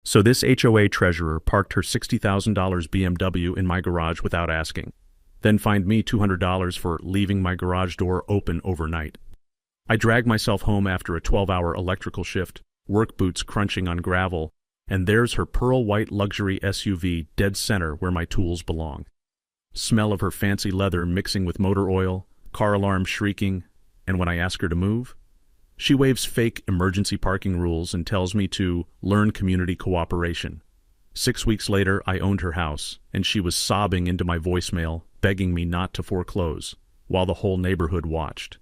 So this HOA treasurer parked her $60,000 BMW in my garage without asking, then fined me $200 for leaving my garage door open overnight. I dragged myself home after a 12-hour electrical shift, work boots crunching on gravel, and there's her pearl white luxury SUV dead center where my tools belong. Smell of her fancy leather mixing with motor oil, car alarm shrieking, and when I ask her to move, she waves fake emergency parking rules and tells me to learn community cooperation. 6 weeks later, I owned her house, and she was sobbing into my voicemail, begging me not to foreclose, while the whole neighborhood watched.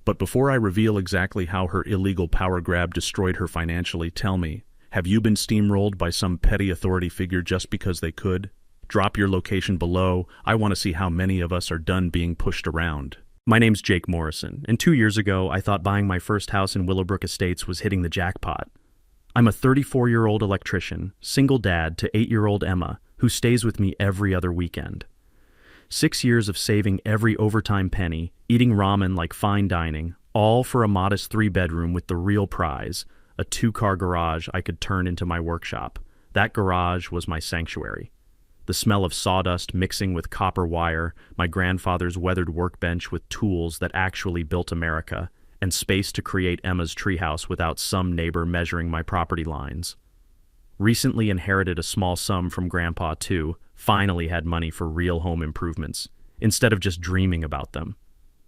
But before I reveal exactly how her illegal power grab destroyed her financially, tell me, have you been steamrolled by some petty authority figure just because they could? Drop your location below. I want to see how many of us are done being pushed around. My name's Jake Morrison, and 2 years ago, I thought buying my first house in Willowbrook Estates was hitting the jackpot. I'm a 34-year-old electrician, single dad to 8-year-old Emma, who stays with me every other weekend. 6 years of saving every overtime penny, eating ramen like fine dining, all for a modest 3-bedroom with the real prize, a 2-car garage I could turn into my workshop. That garage was my sanctuary. The smell of sawdust mixing with copper wire, my grandfather's weathered workbench with tools that actually built America, and space to create Emma's treehouse without some neighbor measuring my property lines. Recently inherited a small sum from Grandpa, too, finally had money for real home improvements, instead of just dreaming about them.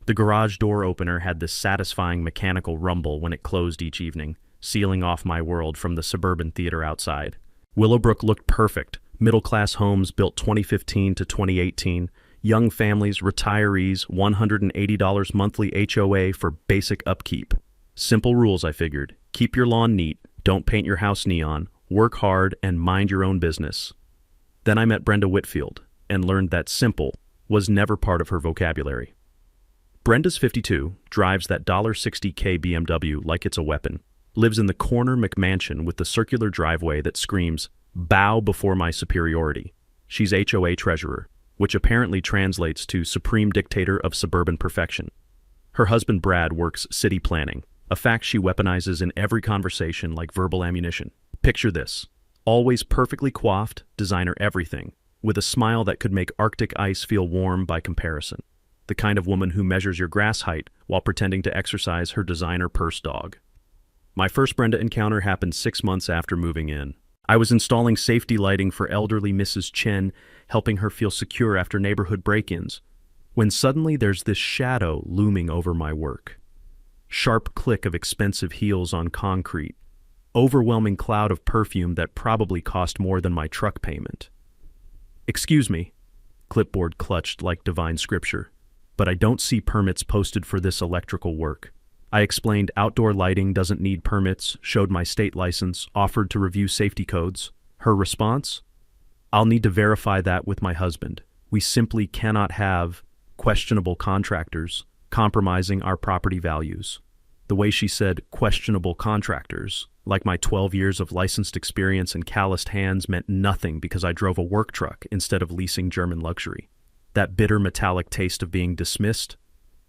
The garage door opener had this satisfying mechanical rumble when it closed each evening, sealing off my world from the suburban theater outside. Willowbrook looked perfect. Middle-class homes built 2015 to 2018, young families, retirees, $180 monthly HOA for basic upkeep. Simple rules, I figured. Keep your lawn neat, don't paint your house neon, work hard, and mind your own business. Then I met Brenda Whitfield and learned that simple was never part of her vocabulary. Brenda's 52, drives that $60K BMW like it's a weapon, lives in the corner McMansion with the circular driveway that screams, "Bow before my superiority." She's HOA treasurer, which apparently translates to supreme dictator of suburban perfection. Her husband Brad works city planning, a fact she weaponizes in every conversation like verbal ammunition. Picture this. Always perfectly coiffed, designer everything, with a smile that could make Arctic ice feel warm by comparison. The kind of woman who measures your grass height while pretending to exercise her designer purse dog. My first Brenda encounter happened 6 months after moving in. I was installing safety lighting for elderly Mrs. Chen, helping her feel secure after neighborhood break-ins, when suddenly there's this shadow looming over my work. Sharp click of expensive heels on concrete. Overwhelming cloud of perfume that probably cost more than my truck payment. "Excuse me," clipboard clutched like divine scripture, "but I don't see permits posted for this electrical work." I explained outdoor lighting doesn't need permits, showed my state license, offered to review safety codes. Her response? "I'll need to verify that with my husband. We simply cannot have questionable contractors compromising our property values." The way she said questionable contractors, like my 12 years of licensed experience and calloused hands meant nothing because I drove a work truck instead of leasing German luxury. That bitter metallic taste of being dismissed,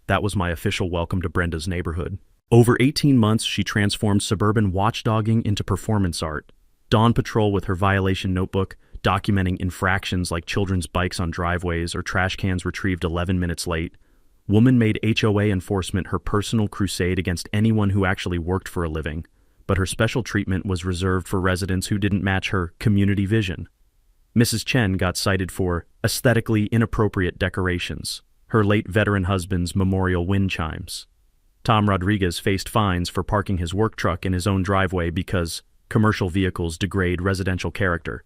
that was my official welcome to Brenda's neighborhood. Over 18 months, she transformed suburban watchdogging into performance art. Dawn Patrol with her violation notebook, documenting infractions like children's bikes on driveways or trash cans retrieved 11 minutes late. Woman made HOA enforcement her personal crusade against anyone who actually worked for a living, but her special treatment was reserved for residents who didn't match her community vision. Mrs. Chen got cited for aesthetically inappropriate decorations, her late veteran husband's memorial wind chimes. Tom Rodriguez faced fines for parking his work truck in his own driveway because commercial vehicles degrade residential character.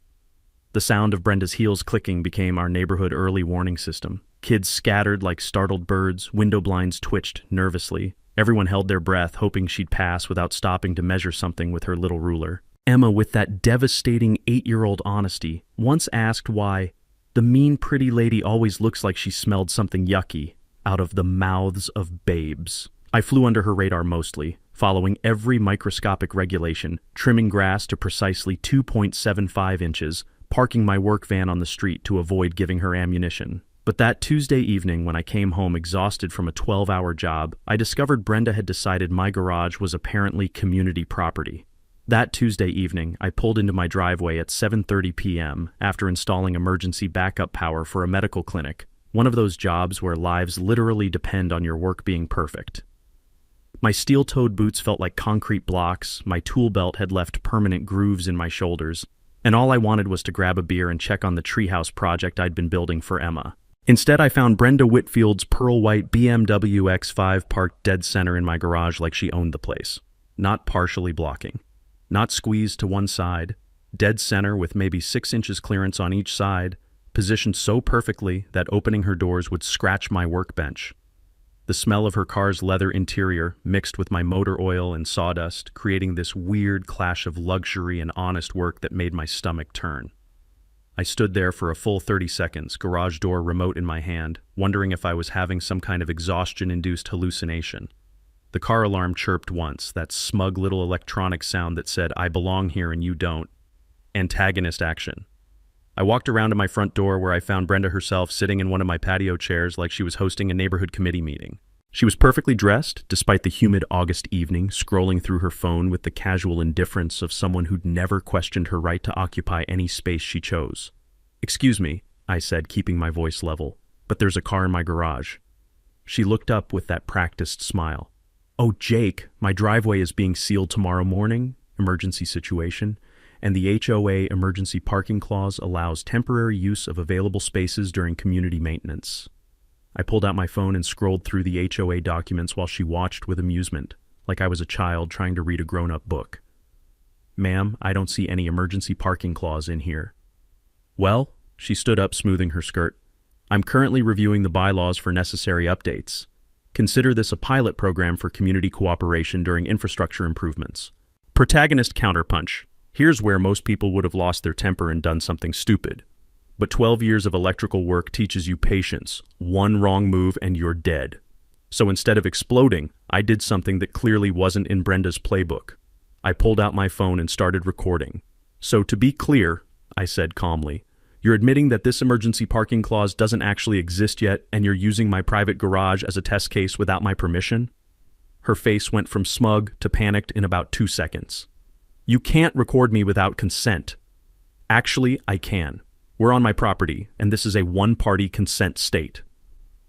The sound of Brenda's heels clicking became our neighborhood early warning system. Kids scattered like startled birds, window blinds twitched nervously. Everyone held their breath, hoping she'd pass without stopping to measure something with her little ruler. Emma, with that devastating 8-year-old honesty, once asked why the mean pretty lady always looks like she smelled something yucky out of the mouths of babes. I flew under her radar mostly, following every microscopic regulation, trimming grass to precisely 2.75 inches, parking my work van on the street to avoid giving her ammunition. But that Tuesday evening when I came home exhausted from a 12-hour job, I discovered Brenda had decided my garage was apparently community property. That Tuesday evening, I pulled into my driveway at 7:30 p.m. after installing emergency backup power for a medical clinic, one of those jobs where lives literally depend on your work being perfect. My steel-toed boots felt like concrete blocks, my tool belt had left permanent grooves in my shoulders, and all I wanted was to grab a beer and check on the treehouse project I'd been building for Emma. Instead, I found Brenda Whitfield's pearl-white BMW X5 parked dead center in my garage like she owned the place, not partially blocking. Not squeezed to one side, dead center with maybe 6 inches clearance on each side, positioned so perfectly that opening her doors would scratch my workbench. The smell of her car's leather interior mixed with my motor oil and sawdust, creating this weird clash of luxury and honest work that made my stomach turn. I stood there for a full 30 seconds, garage door remote in my hand, wondering if I was having some kind of exhaustion-induced hallucination. The car alarm chirped once, that smug little electronic sound that said, "I belong here and you don't." Antagonist action. I walked around to my front door where I found Brenda herself sitting in one of my patio chairs like she was hosting a neighborhood committee meeting. She was perfectly dressed, despite the humid August evening, scrolling through her phone with the casual indifference of someone who'd never questioned her right to occupy any space she chose. "Excuse me," I said, keeping my voice level, "but there's a car in my garage." She looked up with that practiced smile. "Oh, Jake, my driveway is being sealed tomorrow morning, emergency situation, and the HOA emergency parking clause allows temporary use of available spaces during community maintenance." I pulled out my phone and scrolled through the HOA documents while she watched with amusement, like I was a child trying to read a grown-up book. "Ma'am, I don't see any emergency parking clause in here." "Well," she stood up, smoothing her skirt, "I'm currently reviewing the bylaws for necessary updates. Consider this a pilot program for community cooperation during infrastructure improvements." Protagonist counterpunch. Here's where most people would have lost their temper and done something stupid. But 12 years of electrical work teaches you patience. One wrong move and you're dead. So instead of exploding, I did something that clearly wasn't in Brenda's playbook. I pulled out my phone and started recording. "So to be clear," I said calmly, "you're admitting that this emergency parking clause doesn't actually exist yet and you're using my private garage as a test case without my permission?" Her face went from smug to panicked in about 2 seconds. "You can't record me without consent." "Actually, I can. We're on my property, and this is a one-party consent state."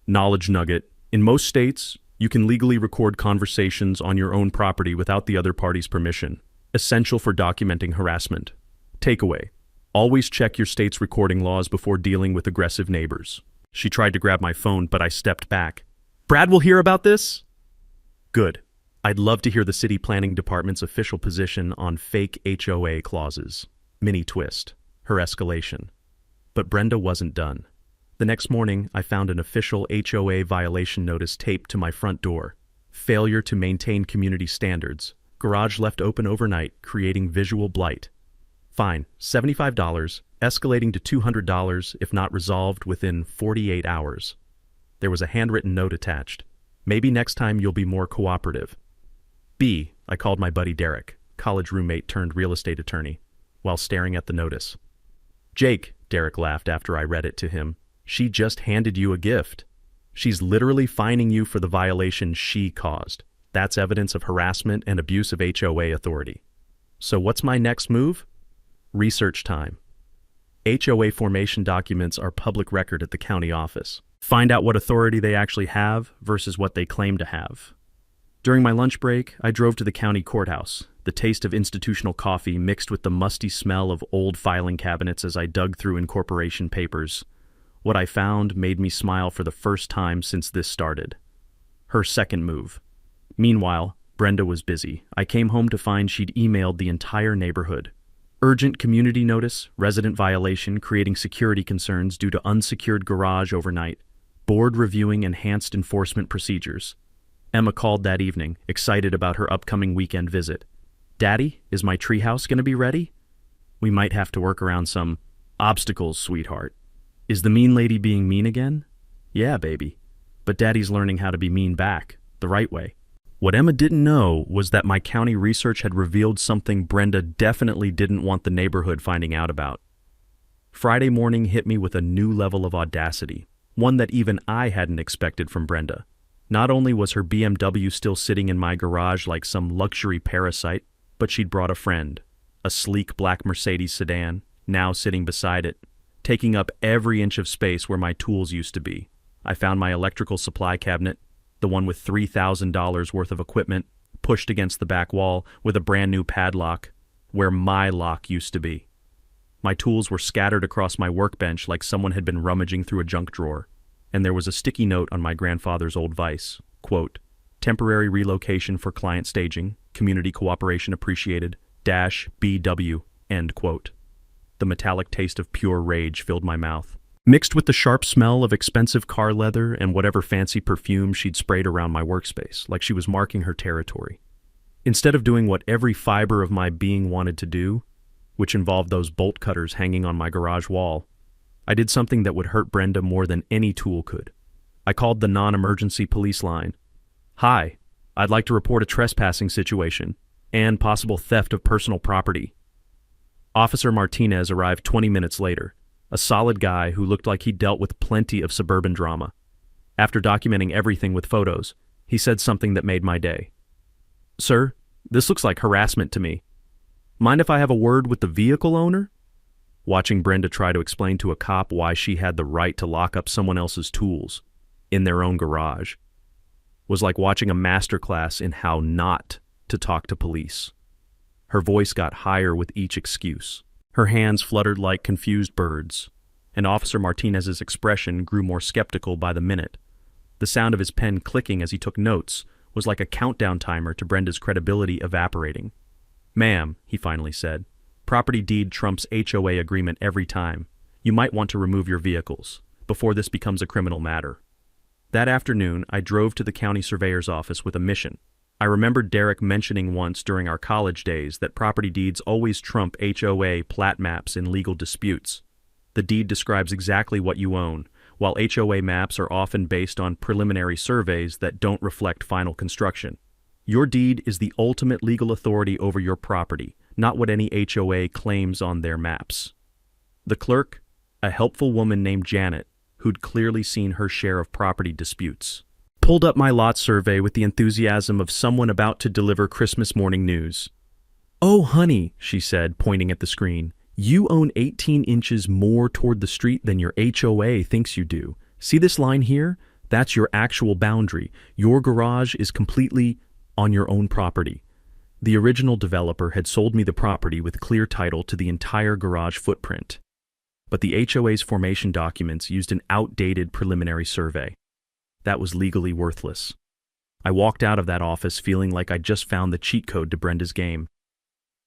Knowledge nugget. In most states, you can legally record conversations on your own property without the other party's permission. Essential for documenting harassment. Takeaway. Always check your state's recording laws before dealing with aggressive neighbors. She tried to grab my phone, but I stepped back. "Brad will hear about this?" "Good. I'd love to hear the city planning department's official position on fake HOA clauses." Mini twist. Her escalation. But Brenda wasn't done. The next morning, I found an official HOA violation notice taped to my front door. Failure to maintain community standards. Garage left open overnight, creating visual blight. Fine, $75, escalating to $200 if not resolved within 48 hours. There was a handwritten note attached. "Maybe next time you'll be more cooperative." B, I called my buddy Derek, college roommate turned real estate attorney, while staring at the notice. "Jake," Derek laughed after I read it to him, "she just handed you a gift. She's literally fining you for the violation she caused. That's evidence of harassment and abuse of HOA authority. So what's my next move?" Research time. HOA formation documents are public record at the county office. Find out what authority they actually have versus what they claim to have. During my lunch break, I drove to the county courthouse, the taste of institutional coffee mixed with the musty smell of old filing cabinets as I dug through incorporation papers. What I found made me smile for the first time since this started. Her second move. Meanwhile, Brenda was busy. I came home to find she'd emailed the entire neighborhood. Urgent community notice, resident violation creating security concerns due to unsecured garage overnight. Board reviewing enhanced enforcement procedures. Emma called that evening, excited about her upcoming weekend visit. "Daddy, is my treehouse going to be ready?" "We might have to work around some obstacles, sweetheart." "Is the mean lady being mean again?" "Yeah, baby. But Daddy's learning how to be mean back, the right way." What Emma didn't know was that my county research had revealed something Brenda definitely didn't want the neighborhood finding out about. Friday morning hit me with a new level of audacity, one that even I hadn't expected from Brenda. Not only was her BMW still sitting in my garage like some luxury parasite, But she'd brought a friend, a sleek black Mercedes sedan, now sitting beside it, taking up every inch of space where my tools used to be. I found my electrical supply cabinet, the one with $3,000 worth of equipment, pushed against the back wall with a brand new padlock, where my lock used to be. My tools were scattered across my workbench like someone had been rummaging through a junk drawer, and there was a sticky note on my grandfather's old vise, quote, "Temporary relocation for client staging, community cooperation appreciated, -BW, end quote." The metallic taste of pure rage filled my mouth, mixed with the sharp smell of expensive car leather and whatever fancy perfume she'd sprayed around my workspace, like she was marking her territory. Instead of doing what every fiber of my being wanted to do, which involved those bolt cutters hanging on my garage wall, I did something that would hurt Brenda more than any tool could. I called the non-emergency police line. "Hi, I'd like to report a trespassing situation and possible theft of personal property." Officer Martinez arrived 20 minutes later, a solid guy who looked like he'd dealt with plenty of suburban drama. After documenting everything with photos, he said something that made my day. "Sir, this looks like harassment to me. Mind if I have a word with the vehicle owner?" Watching Brenda try to explain to a cop why she had the right to lock up someone else's tools in their own garage was like watching a masterclass in how not to talk to police. Her voice got higher with each excuse. Her hands fluttered like confused birds, and Officer Martinez's expression grew more skeptical by the minute. The sound of his pen clicking as he took notes was like a countdown timer to Brenda's credibility evaporating. "Ma'am," he finally said, "property deed trumps HOA agreement every time. You might want to remove your vehicles before this becomes a criminal matter." That afternoon, I drove to the county surveyor's office with a mission. I remembered Derek mentioning once during our college days that property deeds always trump HOA plat maps in legal disputes. The deed describes exactly what you own, while HOA maps are often based on preliminary surveys that don't reflect final construction. Your deed is the ultimate legal authority over your property, not what any HOA claims on their maps. The clerk, a helpful woman named Janet, who'd clearly seen her share of property disputes, pulled up my lot survey with the enthusiasm of someone about to deliver Christmas morning news. "Oh, honey," she said, pointing at the screen, "you own 18 inches more toward the street than your HOA thinks you do. See this line here? That's your actual boundary. Your garage is completely on your own property." The original developer had sold me the property with clear title to the entire garage footprint, but the HOA's formation documents used an outdated preliminary survey. That was legally worthless. I walked out of that office feeling like I'd just found the cheat code to Brenda's game.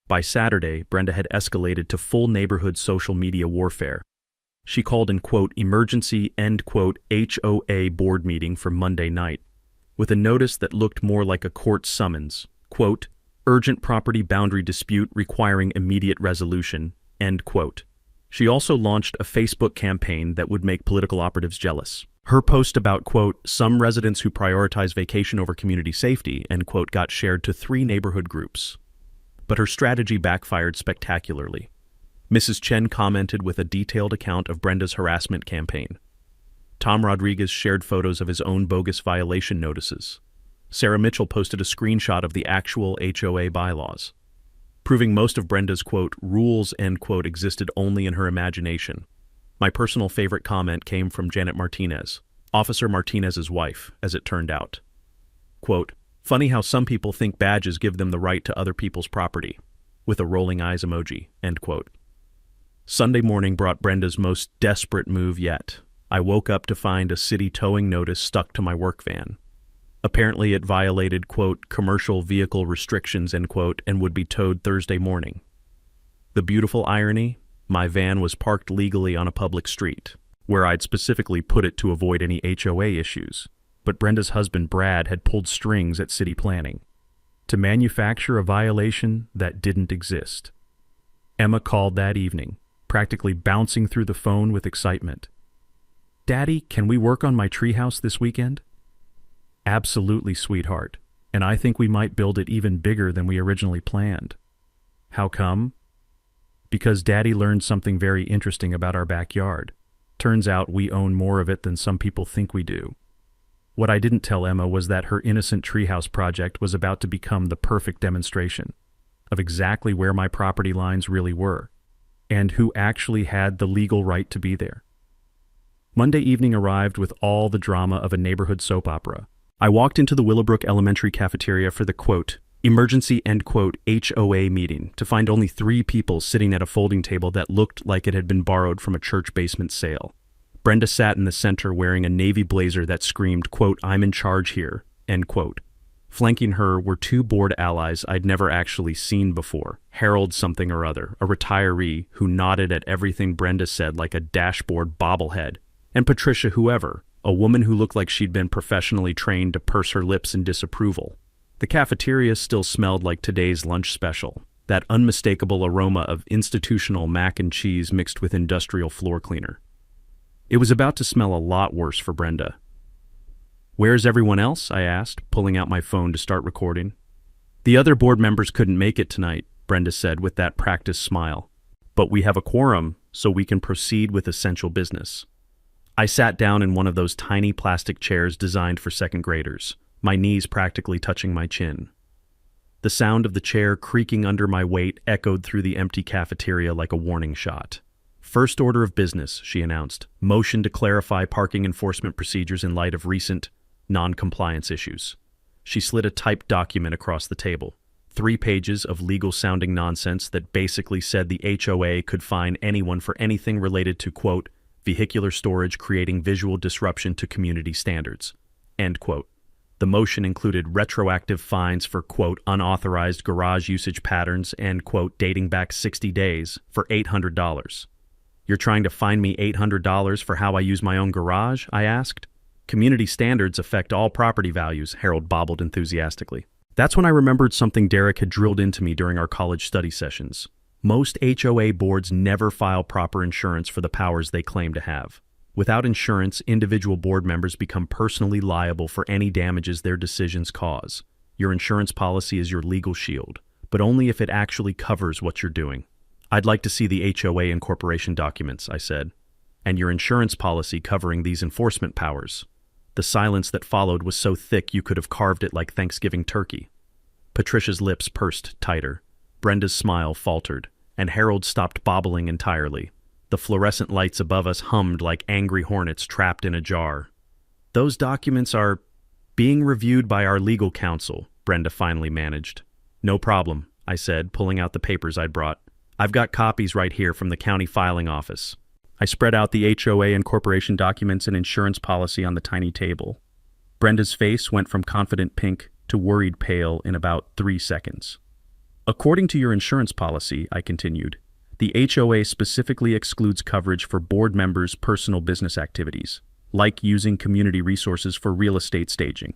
By Saturday, Brenda had escalated to full neighborhood social media warfare. She called an, quote, "emergency," end quote, HOA board meeting for Monday night, with a notice that looked more like a court summons, quote, "urgent property boundary dispute requiring immediate resolution," end quote. She also launched a Facebook campaign that would make political operatives jealous. Her post about, quote, "some residents who prioritize vacation over community safety," end quote, got shared to 3 neighborhood groups. But her strategy backfired spectacularly. Mrs. Chen commented with a detailed account of Brenda's harassment campaign. Tom Rodriguez shared photos of his own bogus violation notices. Sarah Mitchell posted a screenshot of the actual HOA bylaws, proving most of Brenda's, quote, "rules," end quote, existed only in her imagination. My personal favorite comment came from Janet Martinez, Officer Martinez's wife, as it turned out. Quote, "funny how some people think badges give them the right to other people's property," with a rolling eyes emoji, end quote. Sunday morning brought Brenda's most desperate move yet. I woke up to find a city towing notice stuck to my work van. Apparently it violated, quote, "commercial vehicle restrictions," end quote, and would be towed Thursday morning. The beautiful irony? My van was parked legally on a public street, where I'd specifically put it to avoid any HOA issues, but Brenda's husband Brad had pulled strings at city planning to manufacture a violation that didn't exist. Emma called that evening, practically bouncing through the phone with excitement. "Daddy, can we work on my treehouse this weekend?" "Absolutely, sweetheart, and I think we might build it even bigger than we originally planned." "How come?" "Because Daddy learned something very interesting about our backyard. Turns out we own more of it than some people think we do." What I didn't tell Emma was that her innocent treehouse project was about to become the perfect demonstration. of exactly where my property lines really were, and who actually had the legal right to be there. Monday evening arrived with all the drama of a neighborhood soap opera. I walked into the Willowbrook Elementary cafeteria for the, quote, emergency, end quote, HOA meeting to find only 3 people sitting at a folding table that looked like it had been borrowed from a church basement sale. Brenda sat in the center wearing a navy blazer that screamed, quote, I'm in charge here, end quote. Flanking her were 2 board allies I'd never actually seen before, Harold something or other, a retiree who nodded at everything Brenda said like a dashboard bobblehead, and Patricia whoever, a woman who looked like she'd been professionally trained to purse her lips in disapproval. The cafeteria still smelled like today's lunch special, that unmistakable aroma of institutional mac and cheese mixed with industrial floor cleaner. It was about to smell a lot worse for Brenda. Where's everyone else? I asked, pulling out my phone to start recording. The other board members couldn't make it tonight, Brenda said with that practiced smile. But we have a quorum, so we can proceed with essential business. I sat down in one of those tiny plastic chairs designed for second graders, my knees practically touching my chin. The sound of the chair creaking under my weight echoed through the empty cafeteria like a warning shot. First order of business, she announced, motion to clarify parking enforcement procedures in light of recent non-compliance issues. She slid a typed document across the table, 3 pages of legal-sounding nonsense that basically said the HOA could fine anyone for anything related to, quote, vehicular storage creating visual disruption to community standards, end quote. The motion included retroactive fines for, quote, unauthorized garage usage patterns and, quote, dating back 60 days for $800. You're trying to fine me $800 for how I use my own garage? I asked. Community standards affect all property values, Harold bobbled enthusiastically. That's when I remembered something Derek had drilled into me during our college study sessions. Most HOA boards never file proper insurance for the powers they claim to have. Without insurance, individual board members become personally liable for any damages their decisions cause. Your insurance policy is your legal shield, but only if it actually covers what you're doing. I'd like to see the HOA incorporation documents, I said, and your insurance policy covering these enforcement powers. The silence that followed was so thick you could have carved it like Thanksgiving turkey. Patricia's lips pursed tighter. Brenda's smile faltered, and Harold stopped bobbling entirely. The fluorescent lights above us hummed like angry hornets trapped in a jar. Those documents are being reviewed by our legal counsel, Brenda finally managed. No problem, I said, pulling out the papers I'd brought. I've got copies right here from the county filing office. I spread out the HOA incorporation documents and insurance policy on the tiny table. Brenda's face went from confident pink to worried pale in about 3 seconds. According to your insurance policy, I continued, the HOA specifically excludes coverage for board members' personal business activities, like using community resources for real estate staging.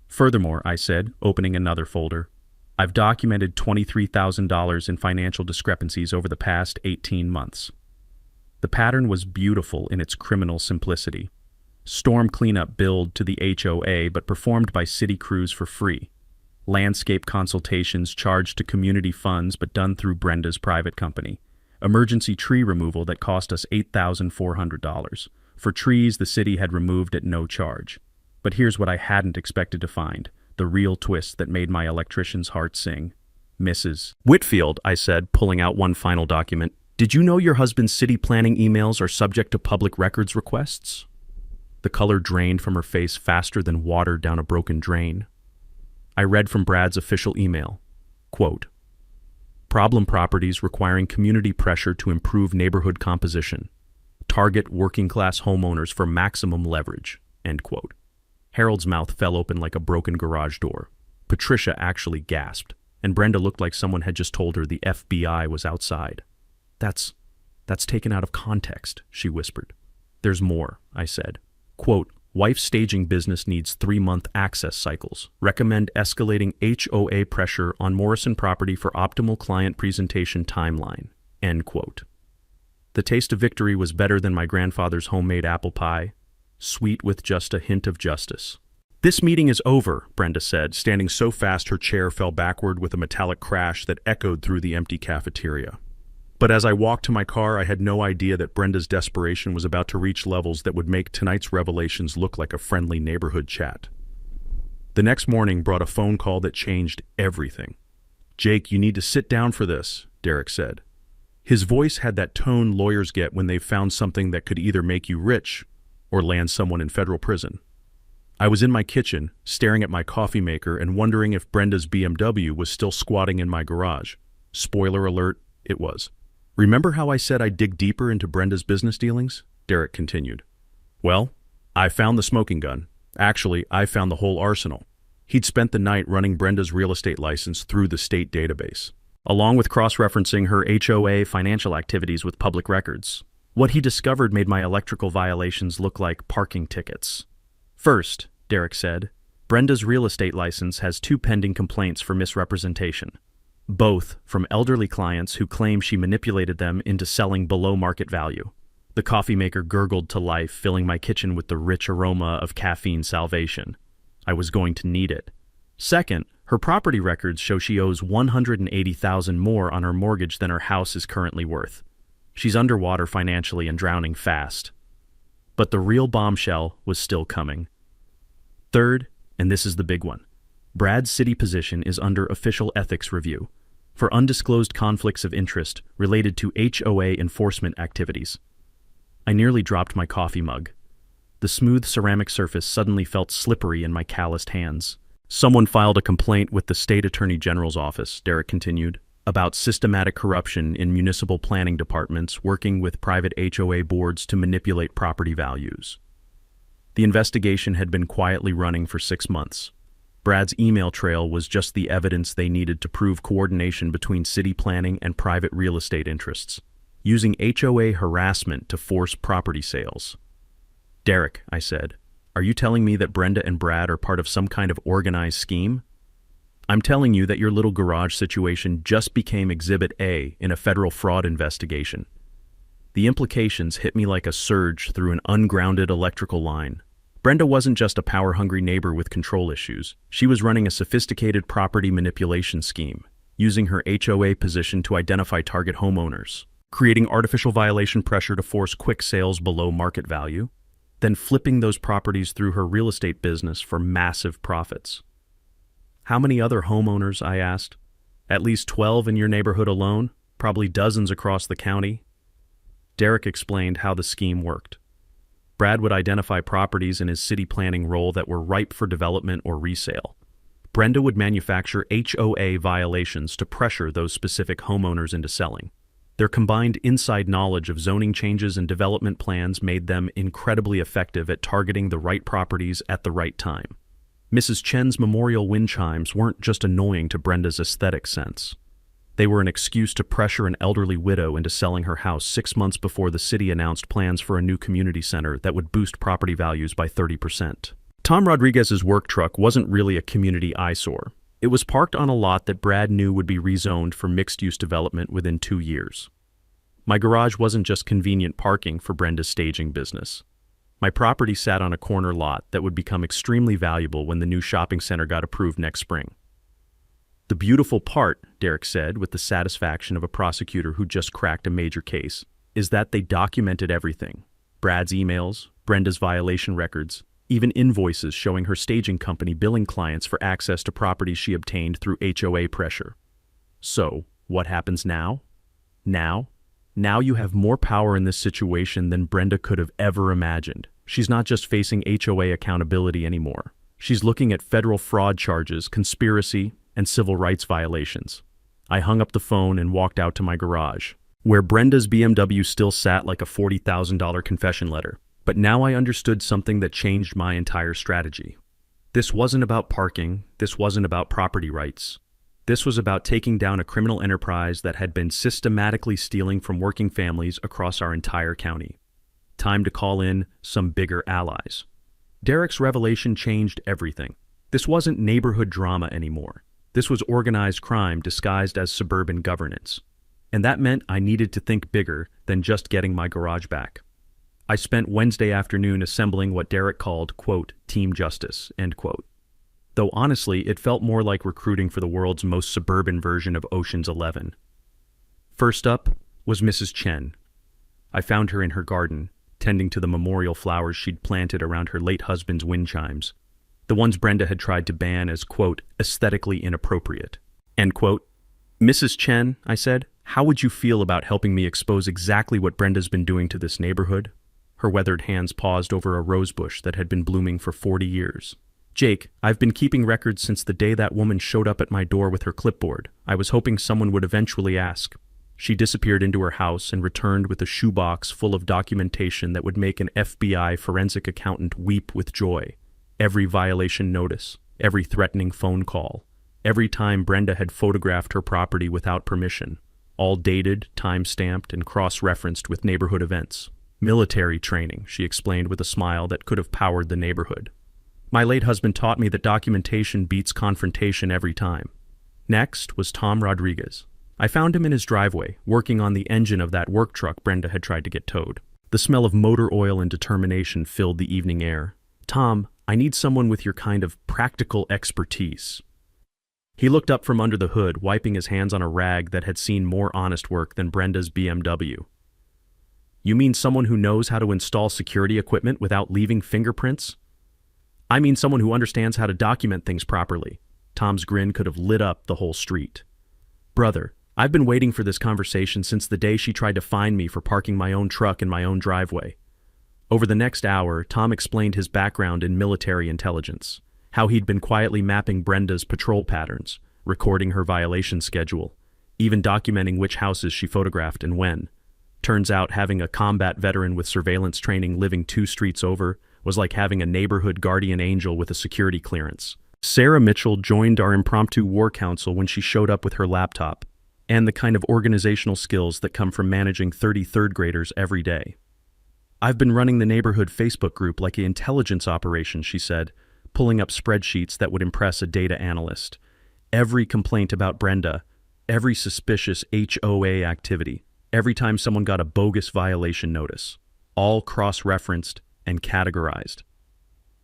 Furthermore, I said, opening another folder, I've documented $23,000 in financial discrepancies over the past 18 months. The pattern was beautiful in its criminal simplicity. Storm cleanup billed to the HOA but performed by city crews for free. Landscape consultations charged to community funds but done through Brenda's private company. Emergency tree removal that cost us $8,400. For trees the city had removed at no charge. But here's what I hadn't expected to find, the real twist that made my electrician's heart sing. Mrs. Whitfield, I said, pulling out one final document, did you know your husband's city planning emails are subject to public records requests? The color drained from her face faster than water down a broken drain. I read from Brad's official email, quote, problem properties requiring community pressure to improve neighborhood composition. Target working-class homeowners for maximum leverage, end quote. Harold's mouth fell open like a broken garage door. Patricia actually gasped, and Brenda looked like someone had just told her the FBI was outside. That's taken out of context, she whispered. There's more, I said. Quote, wife's staging business needs 3-month access cycles. Recommend escalating HOA pressure on Morrison property for optimal client presentation timeline, end quote. The taste of victory was better than my grandfather's homemade apple pie, sweet with just a hint of justice. This meeting is over, Brenda said, standing so fast her chair fell backward with a metallic crash that echoed through the empty cafeteria. But as I walked to my car, I had no idea that Brenda's desperation was about to reach levels that would make tonight's revelations look like a friendly neighborhood chat. The next morning brought a phone call that changed everything. "Jake, you need to sit down for this," Derek said. His voice had that tone lawyers get when they've found something that could either make you rich or land someone in federal prison. I was in my kitchen, staring at my coffee maker and wondering if Brenda's BMW was still squatting in my garage. Spoiler alert, it was. "Remember how I said I'd dig deeper into Brenda's business dealings?" Derek continued. "Well, I found the smoking gun. Actually, I found the whole arsenal." He'd spent the night running Brenda's real estate license through the state database, along with cross-referencing her HOA financial activities with public records. What he discovered made my electrical violations look like parking tickets. "First," Derek said, "Brenda's real estate license has 2 pending complaints for misrepresentation, both from elderly clients who claim she manipulated them into selling below market value." The coffee maker gurgled to life, filling my kitchen with the rich aroma of caffeine salvation. I was going to need it. Second, her property records show she owes $180,000 more on her mortgage than her house is currently worth. She's underwater financially and drowning fast. But the real bombshell was still coming. Third, and this is the big one, Brad's city position is under official ethics review for undisclosed conflicts of interest related to HOA enforcement activities. I nearly dropped my coffee mug. The smooth ceramic surface suddenly felt slippery in my calloused hands. "Someone filed a complaint with the state attorney general's office," Derek continued, "about systematic corruption in municipal planning departments working with private HOA boards to manipulate property values." The investigation had been quietly running for 6 months. Brad's email trail was just the evidence they needed to prove coordination between city planning and private real estate interests, using HOA harassment to force property sales. "Derek," I said, "are you telling me that Brenda and Brad are part of some kind of organized scheme?" "I'm telling you that your little garage situation just became Exhibit A in a federal fraud investigation." The implications hit me like a surge through an ungrounded electrical line. Brenda wasn't just a power-hungry neighbor with control issues. She was running a sophisticated property manipulation scheme, using her HOA position to identify target homeowners, creating artificial violation pressure to force quick sales below market value, then flipping those properties through her real estate business for massive profits. "How many other homeowners?" I asked. "At least 12 in your neighborhood alone, probably dozens across the county." Derek explained how the scheme worked. Brad would identify properties in his city planning role that were ripe for development or resale. Brenda would manufacture HOA violations to pressure those specific homeowners into selling. Their combined inside knowledge of zoning changes and development plans made them incredibly effective at targeting the right properties at the right time. Mrs. Chen's memorial wind chimes weren't just annoying to Brenda's aesthetic sense. They were an excuse to pressure an elderly widow into selling her house 6 months before the city announced plans for a new community center that would boost property values by 30%. Tom Rodriguez's work truck wasn't really a community eyesore. It was parked on a lot that Brad knew would be rezoned for mixed-use development within 2 years. My garage wasn't just convenient parking for Brenda's staging business. My property sat on a corner lot that would become extremely valuable when the new shopping center got approved next spring. "The beautiful part," Derek said with the satisfaction of a prosecutor who just cracked a major case, "is that they documented everything. Brad's emails, Brenda's violation records, even invoices showing her staging company billing clients for access to properties she obtained through HOA pressure." So, what happens now? Now you have more power in this situation than Brenda could have ever imagined. She's not just facing HOA accountability anymore. She's looking at federal fraud charges, conspiracy, and civil rights violations. I hung up the phone and walked out to my garage, where Brenda's BMW still sat like a $40,000 confession letter. But now I understood something that changed my entire strategy. This wasn't about parking. This wasn't about property rights. This was about taking down a criminal enterprise that had been systematically stealing from working families across our entire county. Time to call in some bigger allies. Derek's revelation changed everything. This wasn't neighborhood drama anymore. This was organized crime disguised as suburban governance. And that meant I needed to think bigger than just getting my garage back. I spent Wednesday afternoon assembling what Derek called, quote, "team justice," end quote. Though honestly, it felt more like recruiting for the world's most suburban version of Ocean's 11. First up was Mrs. Chen. I found her in her garden, tending to the memorial flowers she'd planted around her late husband's wind chimes, the ones Brenda had tried to ban as, quote, "aesthetically inappropriate," end quote. Mrs. Chen, I said, how would you feel about helping me expose exactly what Brenda's been doing to this neighborhood? Her weathered hands paused over a rosebush that had been blooming for 40 years. Jake, I've been keeping records since the day that woman showed up at my door with her clipboard. I was hoping someone would eventually ask. She disappeared into her house and returned with a shoebox full of documentation that would make an FBI forensic accountant weep with joy. Every violation notice, every threatening phone call, every time Brenda had photographed her property without permission, all dated, time-stamped, and cross-referenced with neighborhood events. Military training, she explained with a smile that could have powered the neighborhood. My late husband taught me that documentation beats confrontation every time. Next was Tom Rodriguez. I found him in his driveway, working on the engine of that work truck Brenda had tried to get towed. The smell of motor oil and determination filled the evening air. Tom, I need someone with your kind of practical expertise. He looked up from under the hood, wiping his hands on a rag that had seen more honest work than Brenda's BMW. You mean someone who knows how to install security equipment without leaving fingerprints? I mean someone who understands how to document things properly. Tom's grin could have lit up the whole street. Brother, I've been waiting for this conversation since the day she tried to fine me for parking my own truck in my own driveway. Over the next hour, Tom explained his background in military intelligence, how he'd been quietly mapping Brenda's patrol patterns, recording her violation schedule, even documenting which houses she photographed and when. Turns out having a combat veteran with surveillance training living 2 streets over was like having a neighborhood guardian angel with a security clearance. Sarah Mitchell joined our impromptu war council when she showed up with her laptop, and the kind of organizational skills that come from managing 30 third graders every day. I've been running the neighborhood Facebook group like an intelligence operation, she said, pulling up spreadsheets that would impress a data analyst. Every complaint about Brenda, every suspicious HOA activity, every time someone got a bogus violation notice, all cross-referenced and categorized.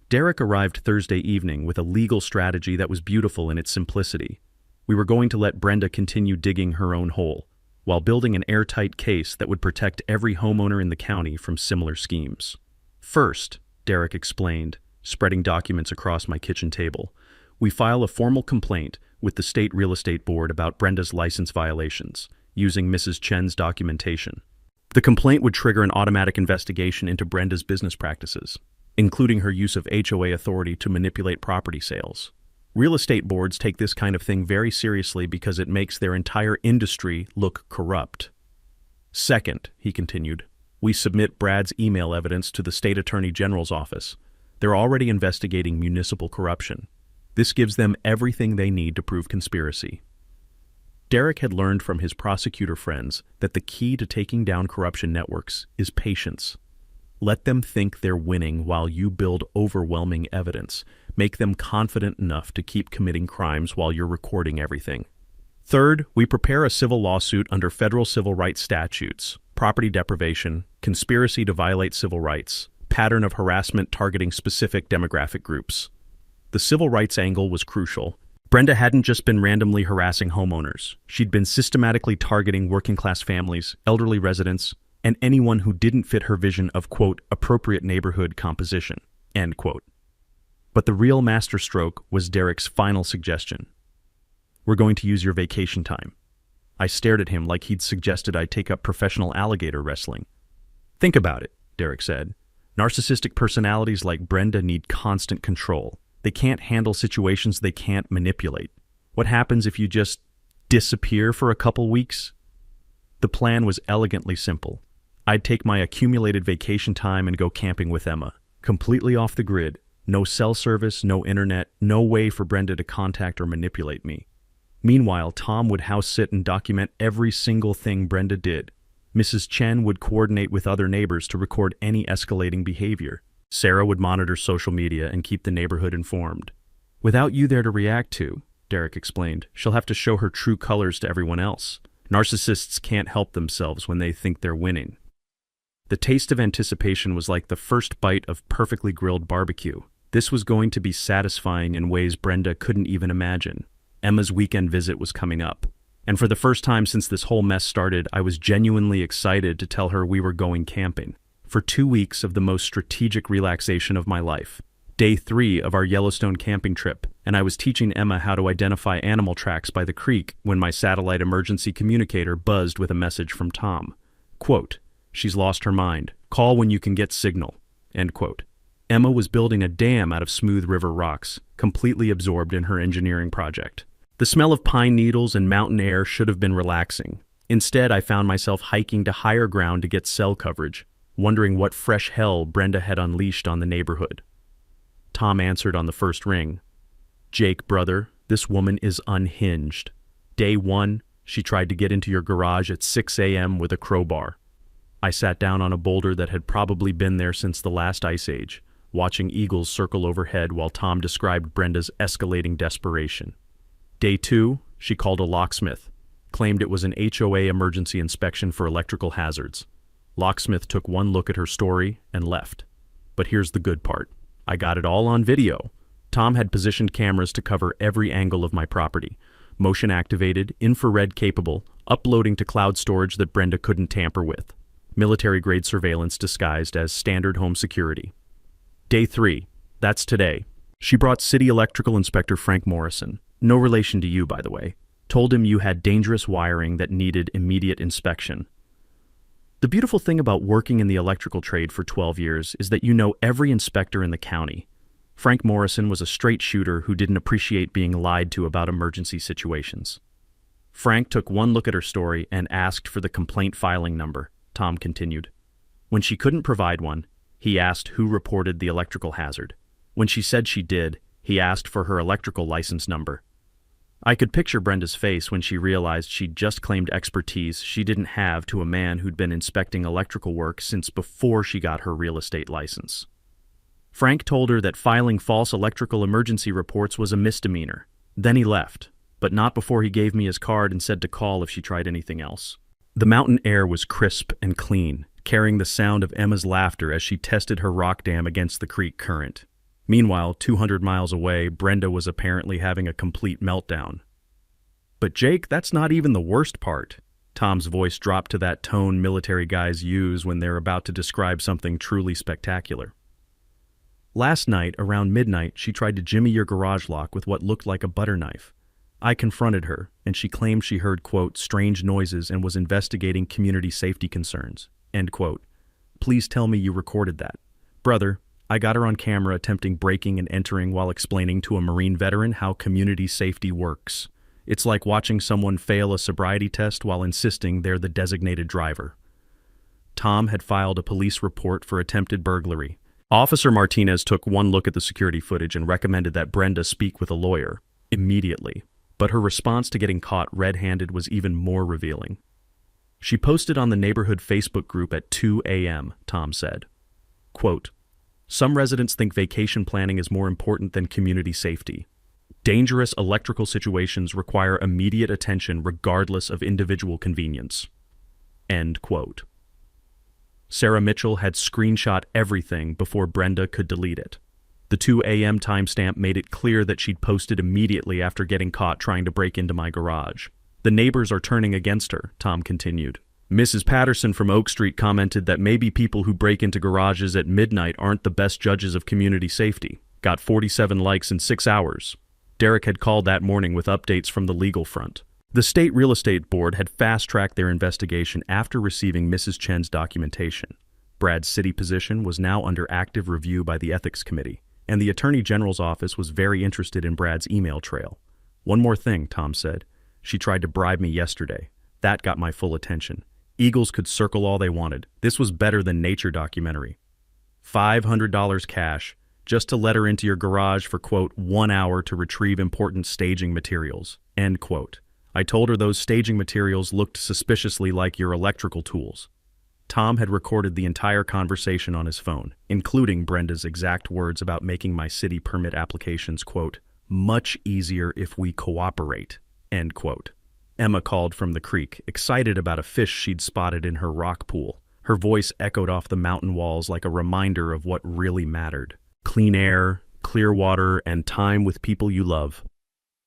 Derek arrived Thursday evening with a legal strategy that was beautiful in its simplicity. We were going to let Brenda continue digging her own hole, while building an airtight case that would protect every homeowner in the county from similar schemes. First, Derek explained, spreading documents across my kitchen table, we file a formal complaint with the State Real Estate Board about Brenda's license violations, using Mrs. Chen's documentation. The complaint would trigger an automatic investigation into Brenda's business practices, including her use of HOA authority to manipulate property sales. Real estate boards take this kind of thing very seriously because it makes their entire industry look corrupt. Second, he continued, we submit Brad's email evidence to the State Attorney General's office. They're already investigating municipal corruption. This gives them everything they need to prove conspiracy. Derek had learned from his prosecutor friends that the key to taking down corruption networks is patience. Let them think they're winning while you build overwhelming evidence. Make them confident enough to keep committing crimes while you're recording everything. Third, we prepare a civil lawsuit under federal civil rights statutes, property deprivation, conspiracy to violate civil rights, pattern of harassment targeting specific demographic groups. The civil rights angle was crucial. Brenda hadn't just been randomly harassing homeowners. She'd been systematically targeting working-class families, elderly residents, and anyone who didn't fit her vision of, quote, appropriate neighborhood composition, end quote. But the real masterstroke was Derek's final suggestion. We're going to use your vacation time. I stared at him like he'd suggested I take up professional alligator wrestling. Think about it, Derek said. Narcissistic personalities like Brenda need constant control. They can't handle situations they can't manipulate. What happens if you just disappear for a couple weeks? The plan was elegantly simple. I'd take my accumulated vacation time and go camping with Emma, completely off the grid. No cell service, no internet, no way for Brenda to contact or manipulate me. Meanwhile, Tom would house sit and document every single thing Brenda did. Mrs. Chen would coordinate with other neighbors to record any escalating behavior. Sarah would monitor social media and keep the neighborhood informed. Without you there to react to, Derek explained, she'll have to show her true colors to everyone else. Narcissists can't help themselves when they think they're winning. The taste of anticipation was like the first bite of perfectly grilled barbecue. This was going to be satisfying in ways Brenda couldn't even imagine. Emma's weekend visit was coming up, and for the first time since this whole mess started, I was genuinely excited to tell her we were going camping. For 2 weeks of the most strategic relaxation of my life. Day 3 of our Yellowstone camping trip, and I was teaching Emma how to identify animal tracks by the creek when my satellite emergency communicator buzzed with a message from Tom. Quote, "She's lost her mind. Call when you can get signal." End quote. Emma was building a dam out of smooth river rocks, completely absorbed in her engineering project. The smell of pine needles and mountain air should have been relaxing. Instead, I found myself hiking to higher ground to get cell coverage, wondering what fresh hell Brenda had unleashed on the neighborhood. Tom answered on the first ring. "Jake, brother, this woman is unhinged. Day 1, she tried to get into your garage at 6 a.m. with a crowbar. I sat down on a boulder that had probably been there since the last ice age, watching eagles circle overhead while Tom described Brenda's escalating desperation. Day 2, she called a locksmith, claimed it was an HOA emergency inspection for electrical hazards. Locksmith took one look at her story and left. But here's the good part. I got it all on video. Tom had positioned cameras to cover every angle of my property, motion activated, infrared capable, uploading to cloud storage that Brenda couldn't tamper with. Military-grade surveillance disguised as standard home security. Day 3, that's today. She brought City Electrical Inspector Frank Morrison, no relation to you, by the way, told him you had dangerous wiring that needed immediate inspection. The beautiful thing about working in the electrical trade for 12 years is that you know every inspector in the county. Frank Morrison was a straight shooter who didn't appreciate being lied to about emergency situations. Frank took one look at her story and asked for the complaint filing number, Tom continued. When she couldn't provide one, he asked who reported the electrical hazard. When she said she did, he asked for her electrical license number. I could picture Brenda's face when she realized she'd just claimed expertise she didn't have to a man who'd been inspecting electrical work since before she got her real estate license. Frank told her that filing false electrical emergency reports was a misdemeanor. Then he left, but not before he gave me his card and said to call if she tried anything else. The mountain air was crisp and clean, carrying the sound of Emma's laughter as she tested her rock dam against the creek current. Meanwhile, 200 miles away, Brenda was apparently having a complete meltdown. But Jake, that's not even the worst part. Tom's voice dropped to that tone military guys use when they're about to describe something truly spectacular. Last night, around midnight, she tried to jimmy your garage lock with what looked like a butter knife. I confronted her, and she claimed she heard, quote, strange noises and was investigating community safety concerns, end quote. Please tell me you recorded that. Brother, I got her on camera attempting breaking and entering while explaining to a Marine veteran how community safety works. It's like watching someone fail a sobriety test while insisting they're the designated driver. Tom had filed a police report for attempted burglary. Officer Martinez took one look at the security footage and recommended that Brenda speak with a lawyer immediately. But her response to getting caught red-handed was even more revealing. She posted on the neighborhood Facebook group at 2 a.m., Tom said. Quote, "Some residents think vacation planning is more important than community safety. Dangerous electrical situations require immediate attention regardless of individual convenience." End quote. Sarah Mitchell had screenshot everything before Brenda could delete it. The 2 a.m. timestamp made it clear that she'd posted immediately after getting caught trying to break into my garage. The neighbors are turning against her, Tom continued. Mrs. Patterson from Oak Street commented that maybe people who break into garages at midnight aren't the best judges of community safety. Got 47 likes in 6 hours. Derek had called that morning with updates from the legal front. The State Real Estate Board had fast-tracked their investigation after receiving Mrs. Chen's documentation. Brad's city position was now under active review by the Ethics Committee, and the Attorney General's office was very interested in Brad's email trail. One more thing, Tom said. She tried to bribe me yesterday. That got my full attention. Eagles could circle all they wanted. This was better than nature documentary. $500 cash, just to let her into your garage for, quote, 1 hour to retrieve important staging materials, end quote. I told her those staging materials looked suspiciously like your electrical tools. Tom had recorded the entire conversation on his phone, including Brenda's exact words about making my city permit applications, quote, much easier if we cooperate, end quote. Emma called from the creek, excited about a fish she'd spotted in her rock pool. Her voice echoed off the mountain walls like a reminder of what really mattered. Clean air, clear water, and time with people you love.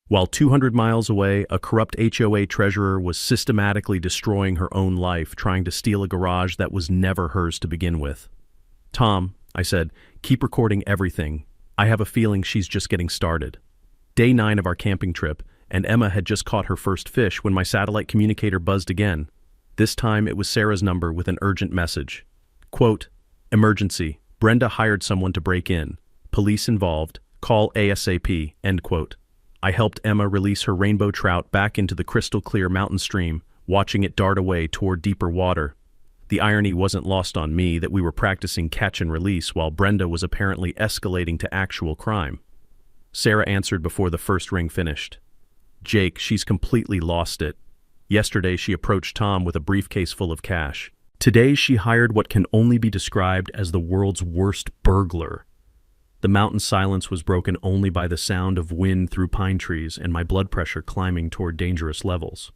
While 200 miles away, a corrupt HOA treasurer was systematically destroying her own life, trying to steal a garage that was never hers to begin with. Tom, I said, keep recording everything. I have a feeling she's just getting started. Day 9 of our camping trip, and Emma had just caught her first fish when my satellite communicator buzzed again. This time it was Sarah's number with an urgent message. Quote, "Emergency. Brenda hired someone to break in. Police involved. Call ASAP." End quote. I helped Emma release her rainbow trout back into the crystal-clear mountain stream, watching it dart away toward deeper water. The irony wasn't lost on me that we were practicing catch and release while Brenda was apparently escalating to actual crime. Sarah answered before the first ring finished. "Jake, she's completely lost it. Yesterday she approached Tom with a briefcase full of cash. Today she hired what can only be described as the world's worst burglar." The mountain silence was broken only by the sound of wind through pine trees and my blood pressure climbing toward dangerous levels.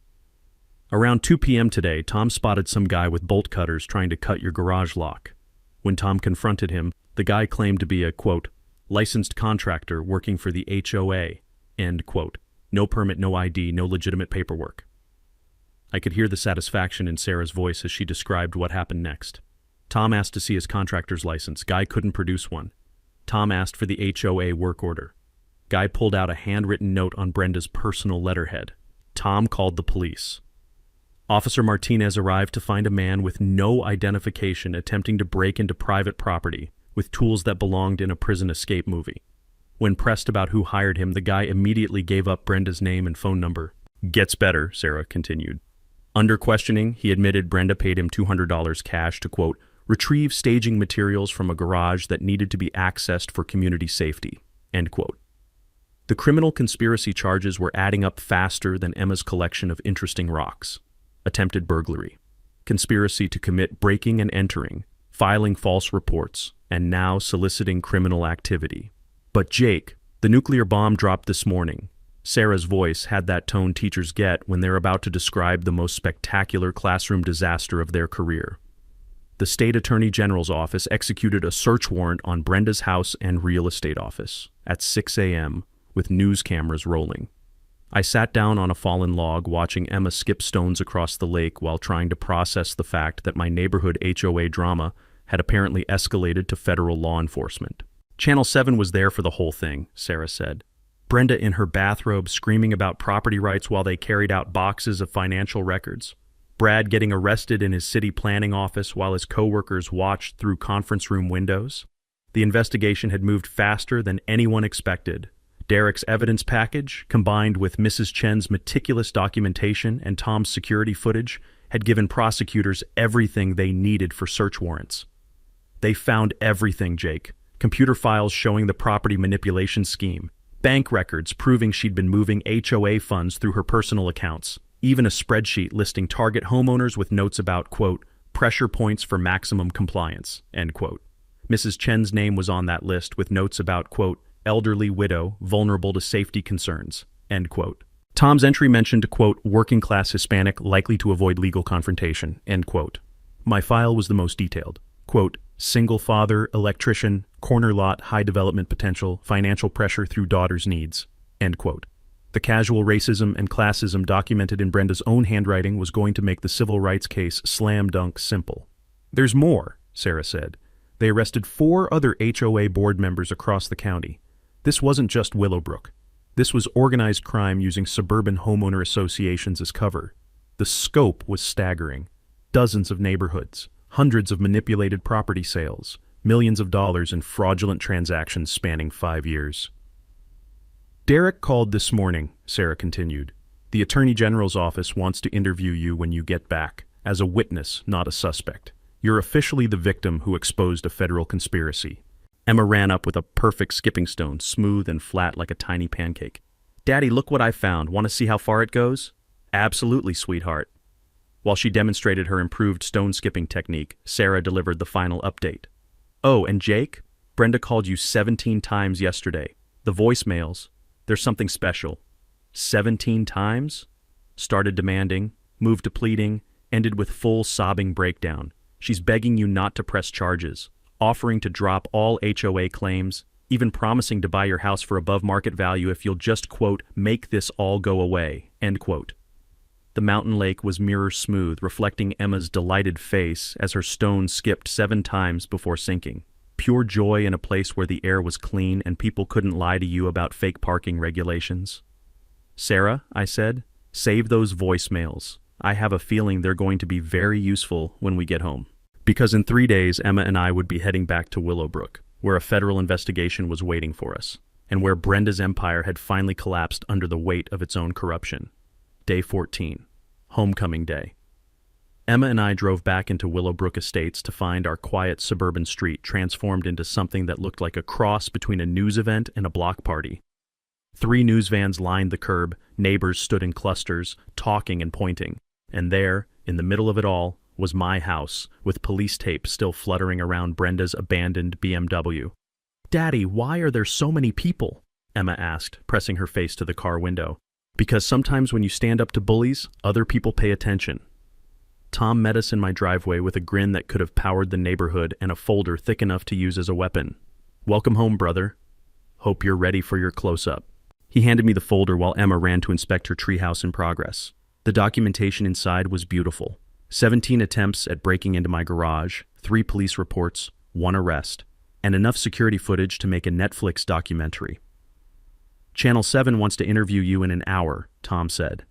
Around 2 p.m. today, Tom spotted some guy with bolt cutters trying to cut your garage lock. When Tom confronted him, the guy claimed to be a, quote, "licensed contractor working for the HOA," end quote. "No permit, no ID, no legitimate paperwork." I could hear the satisfaction in Sarah's voice as she described what happened next. Tom asked to see his contractor's license. Guy couldn't produce one. Tom asked for the HOA work order. Guy pulled out a handwritten note on Brenda's personal letterhead. Tom called the police. Officer Martinez arrived to find a man with no identification attempting to break into private property with tools that belonged in a prison escape movie. When pressed about who hired him, the guy immediately gave up Brenda's name and phone number. "Gets better," Sarah continued. Under questioning, he admitted Brenda paid him $200 cash to, quote, "retrieve staging materials from a garage that needed to be accessed for community safety," end quote. The criminal conspiracy charges were adding up faster than Emma's collection of interesting rocks. Attempted burglary, conspiracy to commit breaking and entering, filing false reports, and now soliciting criminal activity. But Jake, the nuclear bomb dropped this morning. Sarah's voice had that tone teachers get when they're about to describe the most spectacular classroom disaster of their career. The state attorney general's office executed a search warrant on Brenda's house and real estate office at 6 a.m. with news cameras rolling. I sat down on a fallen log watching Emma skip stones across the lake while trying to process the fact that my neighborhood HOA drama had apparently escalated to federal law enforcement. Channel 7 was there for the whole thing, Sarah said. Brenda in her bathrobe screaming about property rights while they carried out boxes of financial records. Brad getting arrested in his city planning office while his coworkers watched through conference room windows. The investigation had moved faster than anyone expected. Derek's evidence package, combined with Mrs. Chen's meticulous documentation and Tom's security footage, had given prosecutors everything they needed for search warrants. They found everything, Jake. Computer files showing the property manipulation scheme, bank records proving she'd been moving HOA funds through her personal accounts, even a spreadsheet listing target homeowners with notes about, quote, "pressure points for maximum compliance," end quote. Mrs. Chen's name was on that list with notes about, quote, "elderly widow, vulnerable to safety concerns," end quote. Tom's entry mentioned, quote, "working-class Hispanic, likely to avoid legal confrontation," end quote. My file was the most detailed. Quote, "single father, electrician, corner lot, high development potential, financial pressure through daughter's needs," end quote. The casual racism and classism documented in Brenda's own handwriting was going to make the civil rights case slam dunk simple. "There's more," Sarah said. They arrested 4 other HOA board members across the county. This wasn't just Willowbrook. This was organized crime using suburban homeowner associations as cover. The scope was staggering. Dozens of neighborhoods, hundreds of manipulated property sales, millions of dollars in fraudulent transactions spanning 5 years. "Derek called this morning," Sarah continued. "The Attorney General's office wants to interview you when you get back, as a witness, not a suspect. You're officially the victim who exposed a federal conspiracy." Emma ran up with a perfect skipping stone, smooth and flat like a tiny pancake. "Daddy, look what I found. Want to see how far it goes?" "Absolutely, sweetheart." While she demonstrated her improved stone skipping technique, Sarah delivered the final update. "Oh, and Jake? Brenda called you 17 times yesterday. The voicemails. There's something special." 17 times? Started demanding, moved to pleading, ended with full sobbing breakdown. She's begging you not to press charges, offering to drop all HOA claims, even promising to buy your house for above market value if you'll just, quote, "make this all go away," end quote. The mountain lake was mirror smooth, reflecting Emma's delighted face as her stone skipped 7 times before sinking. Pure joy in a place where the air was clean and people couldn't lie to you about fake parking regulations. Sarah, I said, save those voicemails. I have a feeling they're going to be very useful when we get home. Because in 3 days, Emma and I would be heading back to Willowbrook, where a federal investigation was waiting for us, and where Brenda's empire had finally collapsed under the weight of its own corruption. Day 14. Homecoming Day. Emma and I drove back into Willowbrook Estates to find our quiet suburban street transformed into something that looked like a cross between a news event and a block party. 3 news vans lined the curb, neighbors stood in clusters, talking and pointing, and there, in the middle of it all, was my house, with police tape still fluttering around Brenda's abandoned BMW. "Daddy, why are there so many people?" Emma asked, pressing her face to the car window. "Because sometimes when you stand up to bullies, other people pay attention." Tom met us in my driveway with a grin that could have powered the neighborhood and a folder thick enough to use as a weapon. "Welcome home, brother. Hope you're ready for your close-up." He handed me the folder while Emma ran to inspect her treehouse in progress. The documentation inside was beautiful. 17 attempts at breaking into my garage, 3 police reports, 1 arrest, and enough security footage to make a Netflix documentary. "Channel 7 wants to interview you in an hour," Tom said.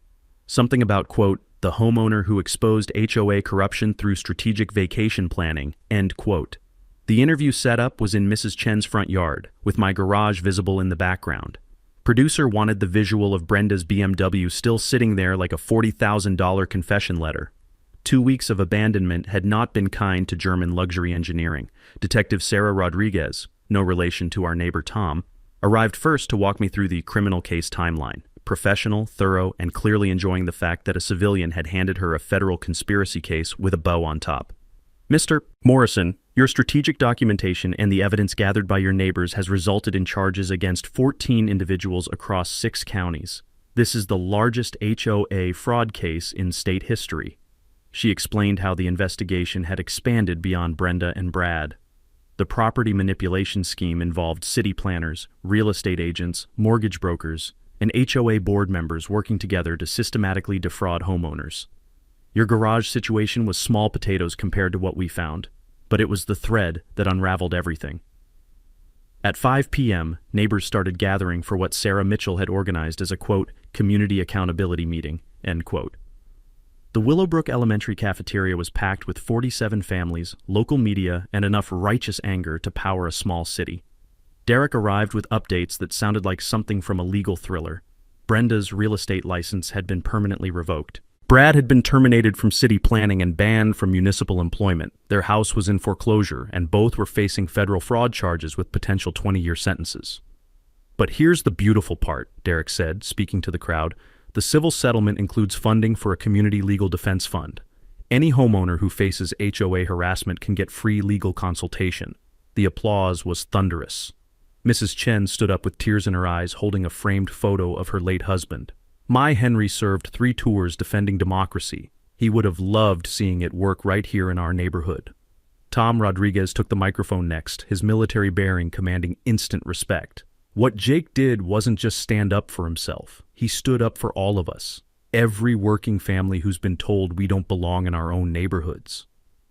Something about, quote, "the homeowner who exposed HOA corruption through strategic vacation planning," end quote. The interview setup was in Mrs. Chen's front yard, with my garage visible in the background. Producer wanted the visual of Brenda's BMW still sitting there like a $40,000 confession letter. 2 weeks of abandonment had not been kind to German luxury engineering. Detective Sarah Rodriguez, no relation to our neighbor Tom, arrived first to walk me through the criminal case timeline. Professional, thorough, and clearly enjoying the fact that a civilian had handed her a federal conspiracy case with a bow on top. "Mr. Morrison, your strategic documentation and the evidence gathered by your neighbors has resulted in charges against 14 individuals across 6 counties. This is the largest HOA fraud case in state history." She explained how the investigation had expanded beyond Brenda and Brad. The property manipulation scheme involved city planners, real estate agents, mortgage brokers, and HOA board members working together to systematically defraud homeowners. "Your garage situation was small potatoes compared to what we found, but it was the thread that unraveled everything." At 5 p.m., neighbors started gathering for what Sarah Mitchell had organized as a, quote, "community accountability meeting," end quote. The Willowbrook Elementary cafeteria was packed with 47 families, local media, and enough righteous anger to power a small city. Derek arrived with updates that sounded like something from a legal thriller. Brenda's real estate license had been permanently revoked. Brad had been terminated from city planning and banned from municipal employment. Their house was in foreclosure, and both were facing federal fraud charges with potential 20-year sentences. "But here's the beautiful part," Derek said, speaking to the crowd. "The civil settlement includes funding for a community legal defense fund. Any homeowner who faces HOA harassment can get free legal consultation." The applause was thunderous. Mrs. Chen stood up with tears in her eyes, holding a framed photo of her late husband. "My Henry served 3 tours defending democracy. He would have loved seeing it work right here in our neighborhood." Tom Rodriguez took the microphone next, his military bearing commanding instant respect. "What Jake did wasn't just stand up for himself. He stood up for all of us. Every working family who's been told we don't belong in our own neighborhoods."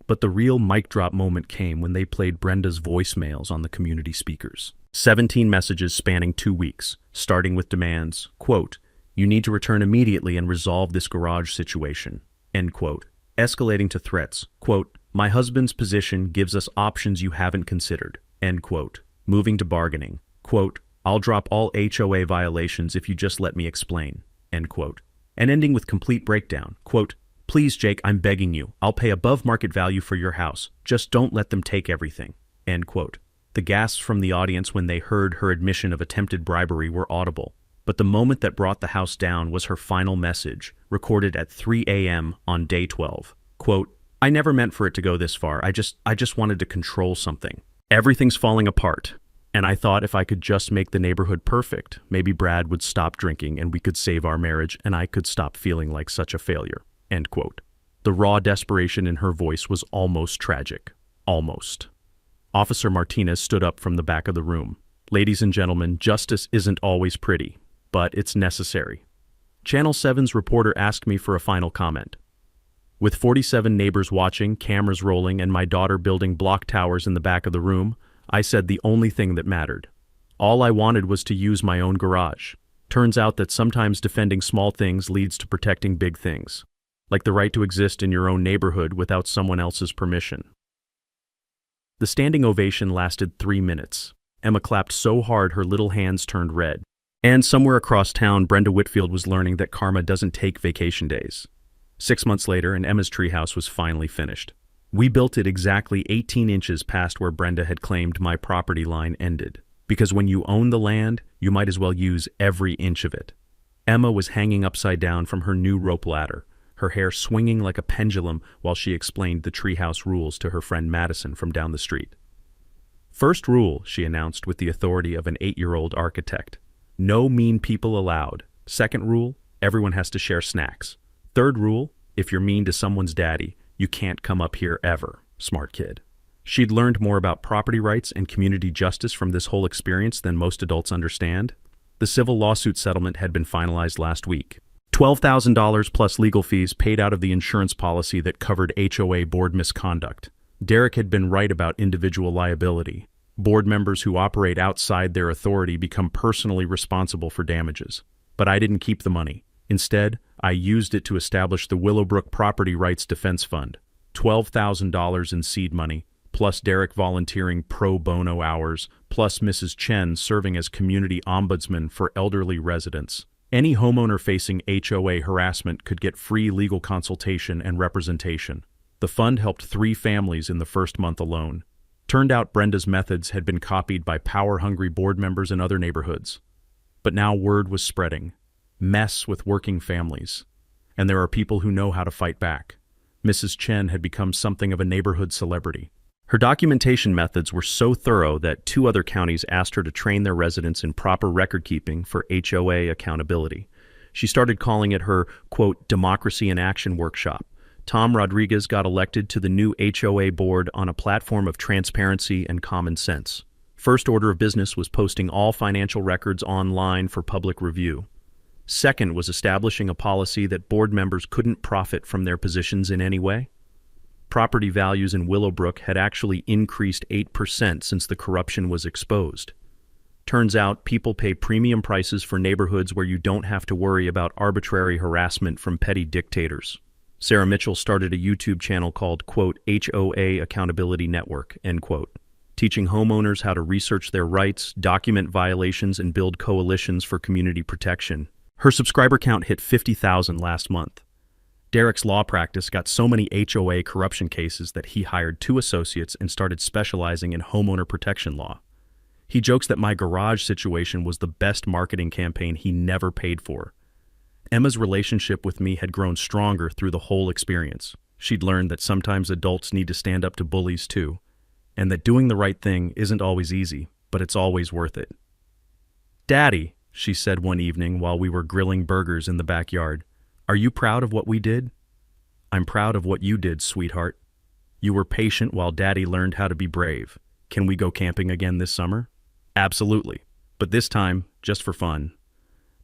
But the real mic drop moment came when they played Brenda's voicemails on the community speakers. 17 messages spanning 2 weeks, starting with demands, quote, "You need to return immediately and resolve this garage situation," end quote, escalating to threats, quote, "My husband's position gives us options you haven't considered," end quote, moving to bargaining, quote, "I'll drop all HOA violations if you just let me explain," end quote, and ending with complete breakdown, quote, "Please, Jake, I'm begging you. I'll pay above market value for your house. Just don't let them take everything," end quote. The gasps from the audience when they heard her admission of attempted bribery were audible, but the moment that brought the house down was her final message, recorded at 3 a.m. on day 12. Quote, "I never meant for it to go this far. I just wanted to control something. Everything's falling apart. And I thought if I could just make the neighborhood perfect, maybe Brad would stop drinking and we could save our marriage and I could stop feeling like such a failure," end quote. The raw desperation in her voice was almost tragic. Almost. Officer Martinez stood up from the back of the room. "Ladies and gentlemen, justice isn't always pretty, but it's necessary." Channel 7's reporter asked me for a final comment. With 47 neighbors watching, cameras rolling, and my daughter building block towers in the back of the room, I said the only thing that mattered. All I wanted was to use my own garage. Turns out that sometimes defending small things leads to protecting big things, like the right to exist in your own neighborhood without someone else's permission. The standing ovation lasted 3 minutes. Emma clapped so hard her little hands turned red. And somewhere across town, Brenda Whitfield was learning that karma doesn't take vacation days. 6 months later, and Emma's treehouse was finally finished. We built it exactly 18 inches past where Brenda had claimed my property line ended. Because when you own the land, you might as well use every inch of it. Emma was hanging upside down from her new rope ladder, her hair swinging like a pendulum while she explained the treehouse rules to her friend Madison from down the street. First rule, she announced with the authority of an 8-year-old architect. No mean people allowed. Second rule, everyone has to share snacks. Third rule, if you're mean to someone's daddy, you can't come up here ever. Smart kid. She'd learned more about property rights and community justice from this whole experience than most adults understand. The civil lawsuit settlement had been finalized last week. $12,000 plus legal fees paid out of the insurance policy that covered HOA board misconduct. Derek had been right about individual liability. Board members who operate outside their authority become personally responsible for damages. But I didn't keep the money. Instead, I used it to establish the Willowbrook Property Rights Defense Fund. $12,000 in seed money, plus Derek volunteering pro bono hours, plus Mrs. Chen serving as community ombudsman for elderly residents. Any homeowner facing HOA harassment could get free legal consultation and representation. The fund helped 3 families in the first month alone. Turned out Brenda's methods had been copied by power-hungry board members in other neighborhoods. But now word was spreading. Mess with working families. And there are people who know how to fight back. Mrs. Chen had become something of a neighborhood celebrity. Her documentation methods were so thorough that 2 other counties asked her to train their residents in proper record-keeping for HOA accountability. She started calling it her, quote, Democracy in Action Workshop. Tom Rodriguez got elected to the new HOA board on a platform of transparency and common sense. First order of business was posting all financial records online for public review. Second was establishing a policy that board members couldn't profit from their positions in any way. Property values in Willowbrook had actually increased 8% since the corruption was exposed. Turns out people pay premium prices for neighborhoods where you don't have to worry about arbitrary harassment from petty dictators. Sarah Mitchell started a YouTube channel called, quote, HOA Accountability Network, end quote, teaching homeowners how to research their rights, document violations, and build coalitions for community protection. Her subscriber count hit 50,000 last month. Derek's law practice got so many HOA corruption cases that he hired 2 associates and started specializing in homeowner protection law. He jokes that my garage situation was the best marketing campaign he never paid for. Emma's relationship with me had grown stronger through the whole experience. She'd learned that sometimes adults need to stand up to bullies too, and that doing the right thing isn't always easy, but it's always worth it. Daddy, she said one evening while we were grilling burgers in the backyard, are you proud of what we did? I'm proud of what you did, sweetheart. You were patient while Daddy learned how to be brave. Can we go camping again this summer? Absolutely, but this time, just for fun.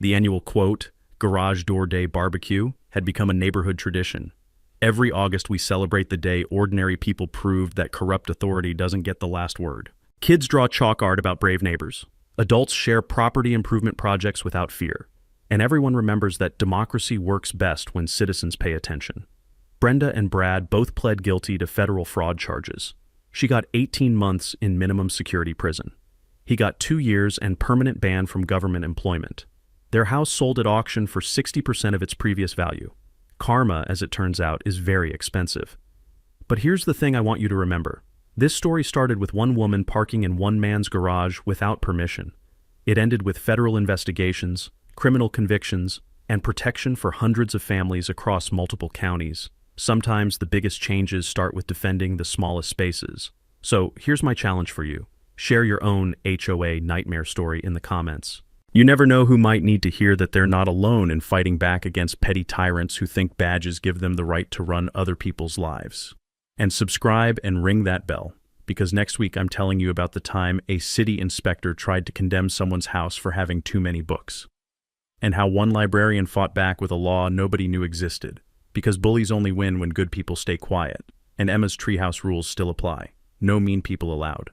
The annual, quote, Garage Door Day barbecue had become a neighborhood tradition. Every August we celebrate the day ordinary people proved that corrupt authority doesn't get the last word. Kids draw chalk art about brave neighbors. Adults share property improvement projects without fear. And everyone remembers that democracy works best when citizens pay attention. Brenda and Brad both pled guilty to federal fraud charges. She got 18 months in minimum security prison. He got 2 years and permanent ban from government employment. Their house sold at auction for 60% of its previous value. Karma, as it turns out, is very expensive. But here's the thing I want you to remember. This story started with one woman parking in one man's garage without permission. It ended with federal investigations, criminal convictions, and protection for hundreds of families across multiple counties. Sometimes the biggest changes start with defending the smallest spaces. So here's my challenge for you. Share your own HOA nightmare story in the comments. You never know who might need to hear that they're not alone in fighting back against petty tyrants who think badges give them the right to run other people's lives. And subscribe and ring that bell, because next week I'm telling you about the time a city inspector tried to condemn someone's house for having too many books. And how one librarian fought back with a law nobody knew existed, because bullies only win when good people stay quiet, and Emma's treehouse rules still apply. No mean people allowed.